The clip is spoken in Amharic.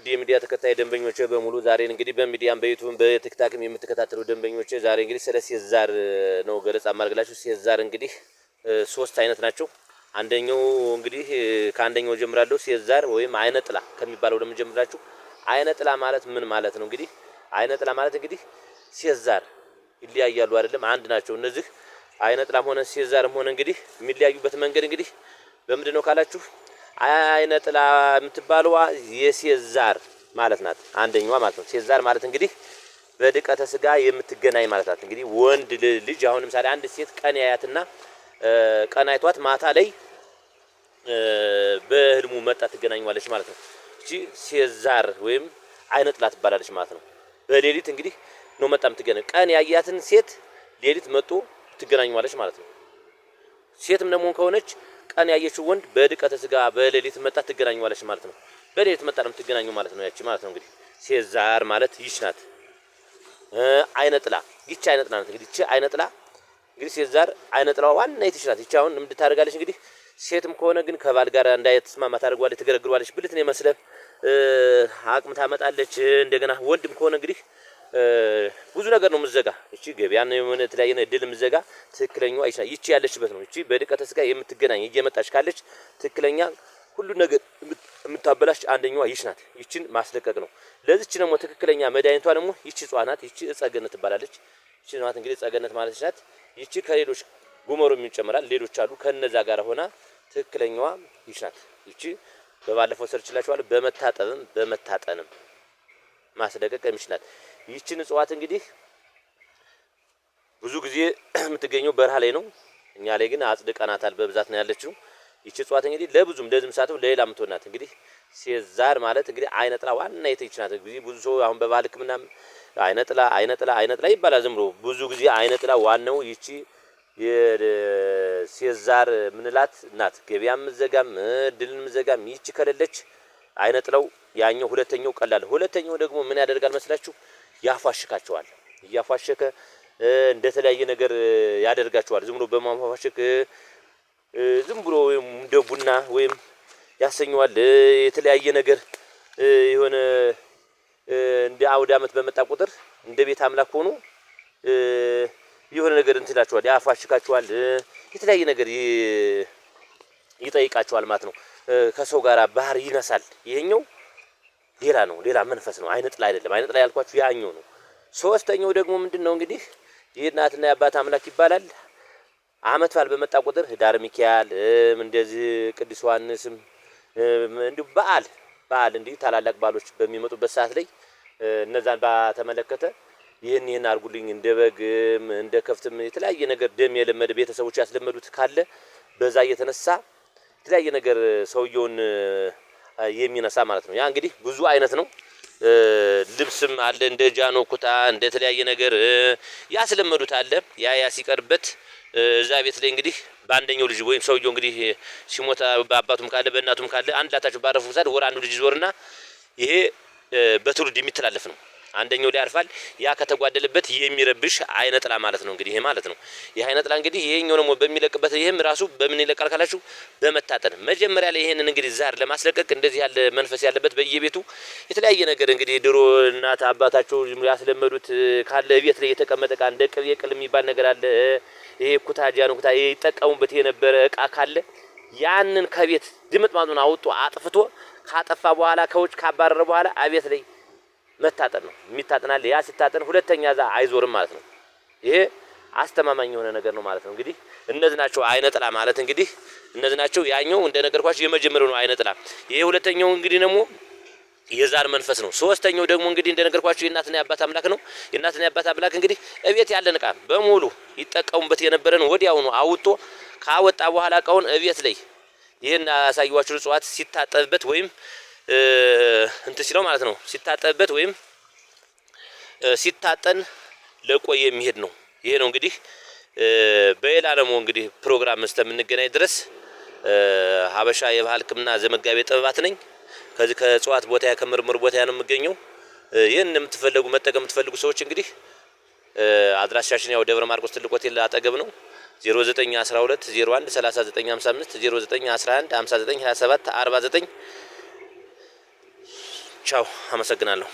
ውድ የሚዲያ ተከታይ ደንበኞቼ በሙሉ ዛሬ እንግዲህ በሚዲያም በዩቲዩብም በቲክታክም የምትከታተሉ ደንበኞቼ ዛሬ እንግዲህ ስለ ሴት ዛር ነው ገለጻ ማድረግላችሁ። ሴት ዛር እንግዲህ ሶስት አይነት ናቸው። አንደኛው እንግዲህ ከአንደኛው ጀምራለሁ። ሴት ዛር ወይም አይነ ጥላ ከሚባለው ደግሞ ጀምራችሁ። አይነ ጥላ ማለት ምን ማለት ነው? እንግዲህ አይነ ጥላ ማለት እንግዲህ ሴት ዛር ይለያያሉ አይደለም፣ አንድ ናቸው። እነዚህ አይነ ጥላም ሆነ ሴት ዛርም ሆነ እንግዲህ የሚለያዩበት መንገድ እንግዲህ በምንድነው ካላችሁ አይነ ጥላ የምትባለዋ የሴት ዛር ማለት ናት፣ አንደኛዋ ማለት ነው። ሴት ዛር ማለት እንግዲህ በድቀተ ስጋ የምትገናኝ ማለት ናት። እንግዲህ ወንድ ልጅ አሁን ለምሳሌ አንድ ሴት ቀን ያያትና ቀን አይቷት ማታ ላይ በህልሙ መጣ ትገናኛለች ማለት ነው። እቺ ሴት ዛር ወይም አይነ ጥላ ትባላለች ማለት ነው። በሌሊት እንግዲህ ነው መጣ የምትገናኝ። ቀን ያያትን ሴት ሌሊት መጥቶ ትገናኛለች ማለት ነው። ሴትም ደግሞ ከሆነች ቀን ያየችው ወንድ በድቀተ ስጋ በሌሊት መጣ ትገናኛለች ማለት ነው። በሌሊት መጣ ነው የምትገናኙ ማለት ነው። ያቺ ማለት ነው እንግዲህ ሴት ዛር ማለት ይች ናት። አይነ ጥላ ይች አይነ ጥላ ናት። እንግዲህ ይች አይነ ጥላ እንግዲህ ሴት ዛር አይነ ጥላዋ ዋና ይች ናት። ይች አሁን ምን ታደርጋለች እንግዲህ ሴትም ከሆነ ግን ከባል ጋር እንዳይተስማማ ታደርጓለች፣ ትገረግሯለች። ብልትን የመስለህ አቅም ታመጣለች። እንደገና ወንድም ከሆነ እንግዲህ ብዙ ነገር ነው ምዘጋ። እቺ ገበያን የሆነ የተለያየ እድል ምዘጋ ትክክለኛዋ አይቻ ይቺ ያለችበት ነው። እቺ በድቀተ ስጋ የምትገናኝ እየመጣች ካለች ትክክለኛ ሁሉ ነገር የምታበላሽ አንደኛዋ ይች ናት። ይችን ማስለቀቅ ነው። ለዚች ደግሞ ትክክለኛ መድኃኒቷ ደግሞ ይቺ ጿናት። ይቺ እጸገነት ትባላለች። ይቺ ናት እንግዲህ እጸገነት ማለት ናት። ይቺ ከሌሎች ጉመሮም ይጨምራል፣ ሌሎች አሉ። ከነዛ ጋር ሆና ትክክለኛዋ ይች ናት። ይቺ በባለፈው ሰርችላችኋለሁ። በመታጠብም በመታጠንም ማስለቀቅ የሚችላት ይችን እጽዋት እንግዲህ ብዙ ጊዜ የምትገኘው በረሃ ላይ ነው። እኛ ላይ ግን አጽድቀናታል፣ በብዛት ነው ያለችው። ይች እጽዋት እንግዲህ ለብዙም ለዝም ሳተው ለሌላ ምትሆናት እንግዲህ ሴት ዛር ማለት እንግዲህ አይነ ጥላ ዋና ይች ናት። እንግዲህ ብዙ ሰው አሁን በባህል ሕክምናም አይነ ጥላ አይነ ጥላ አይነ ጥላ ይባላል። ዝም ብሎ ብዙ ጊዜ አይነ ጥላ ዋናው ይቺ የሴት ዛር ምንላት ናት። ገበያም ምዘጋም ድልን ምዘጋም ይቺ ከሌለች አይነ ጥላው ያኛው ሁለተኛው ቀላል። ሁለተኛው ደግሞ ምን ያደርጋል መስላችሁ? ያፋሽካቸዋል። እያፋሸከ እንደተለያየ ነገር ያደርጋቸዋል። ዝም ብሎ በማፋሸክ ዝም ብሎ እንደ ቡና ወይም ያሰኘዋል። የተለያየ ነገር የሆነ እንደ አውደ ዓመት በመጣ ቁጥር እንደ ቤት አምላክ ሆኖ የሆነ ነገር እንትላቸዋል፣ ያፋሽካቸዋል። የተለያየ ነገር ይጠይቃቸዋል ማለት ነው። ከሰው ጋር ባህር ይነሳል። ይሄኛው ሌላ ነው፣ ሌላ መንፈስ ነው። አይነ ጥላ አይደለም። አይነ ጥላ ያልኳችሁ ያኛው ነው። ሶስተኛው ደግሞ ምንድነው እንግዲህ የእናትና የአባት አምላክ ይባላል። አመት በዓል በመጣ ቁጥር ህዳር ሚካኤል እንደዚህ ቅዱስ ዮሐንስም እንዲሁ በዓል እንዲህ ታላላቅ በዓሎች በሚመጡበት ሰዓት ላይ እነዛን ባተመለከተ ይህን አርጉልኝ እንደ በግም እንደ ከፍትም የተለያየ ነገር ደም የለመደ ቤተሰቦች ያስለመዱት ካለ በዛ እየተነሳ የተለያየ ነገር ሰውየውን የሚነሳ ማለት ነው። ያ እንግዲህ ብዙ አይነት ነው። ልብስም አለ እንደ ጃኖ ኩታ እንደ ተለያየ ነገር ያስለመዱት አለ። ያ ሲቀርበት እዛ ቤት ላይ እንግዲህ በአንደኛው ልጅ ወይም ሰውየው እንግዲህ ሲሞታ በአባቱም ካለ በእናቱም ካለ አንድ ላታችሁ ባረፉ ሰዓት ወር አንዱ ልጅ ዞርና ይሄ በትውልድ የሚተላለፍ ነው። አንደኛው ላይ ያርፋል። ያ ከተጓደለበት የሚረብሽ አይነ ጥላ ማለት ነው። እንግዲህ ይሄ ማለት ነው። ይሄ አይነ ጥላ እንግዲህ ይሄኛው ደግሞ በሚለቅበት ይሄም ራሱ በምን ይለቃል ካላችሁ በመታጠን መጀመሪያ ላይ ይሄንን እንግዲህ ዛር ለማስለቀቅ እንደዚህ ያለ መንፈስ ያለበት በየቤቱ የተለያየ ነገር እንግዲህ ድሮ እናት አባታቸው ያስለመዱት ካለ ቤት ላይ የተቀመጠ ዕቃ እንደ ቅቤ ቅል የሚባል ነገር አለ። ይሄ ኩታጃ ነው ኩታ ይጠቀሙበት የነበረ ዕቃ ካለ ያንን ከቤት ድምጥማጡን አውጥቶ አጥፍቶ ካጠፋ በኋላ ከውጭ ካባረረ በኋላ አቤት ላይ መታጠን ነው። የሚታጠናል። ያ ሲታጠን ሁለተኛ ዛ አይዞርም ማለት ነው። ይሄ አስተማማኝ የሆነ ነገር ነው ማለት ነው። እንግዲህ እነዚህ ናቸው አይነ ጥላ ማለት እንግዲህ እነዚህ ናቸው። ያኛው እንደነገርኳችሁ የመጀመሪያው ነው አይነ ጥላ። ይሄ ሁለተኛው እንግዲህ ደግሞ የዛር መንፈስ ነው። ሶስተኛው ደግሞ እንግዲህ እንደነገርኳችሁ የእናትና የአባት አምላክ ነው። የእናትና የአባት አምላክ እንግዲህ እቤት ያለን ዕቃ በሙሉ ይጠቀሙበት የነበረን ወዲያውኑ አውጦ ካወጣ በኋላ ዕቃውን እቤት ላይ ይሄን ያሳየኋችሁ እጽዋት ሲታጠብበት ወይም ሲለው ማለት ነው ሲታጠብበት ወይም ሲታጠን ለቆ የሚሄድ ነው። ይሄ ነው እንግዲህ በሌላ ደግሞ እንግዲህ ፕሮግራም እስከምንገናኝ ድረስ ሀበሻ የባህል ሕክምና ዘመጋቢ ጥበባት ነኝ። ከዚህ ከእጽዋት ቦታ ከምርምር ቦታ ነው የምገኘው። ይሄን የምትፈልጉ መጠቀም የምትፈልጉ ሰዎች እንግዲህ አድራሻችን ያው ደብረ ማርቆስ ትልቅ ሆቴል አጠገብ ነው። 0912 01 3955 0911 59 27 49 ቻው፣ አመሰግናለሁ።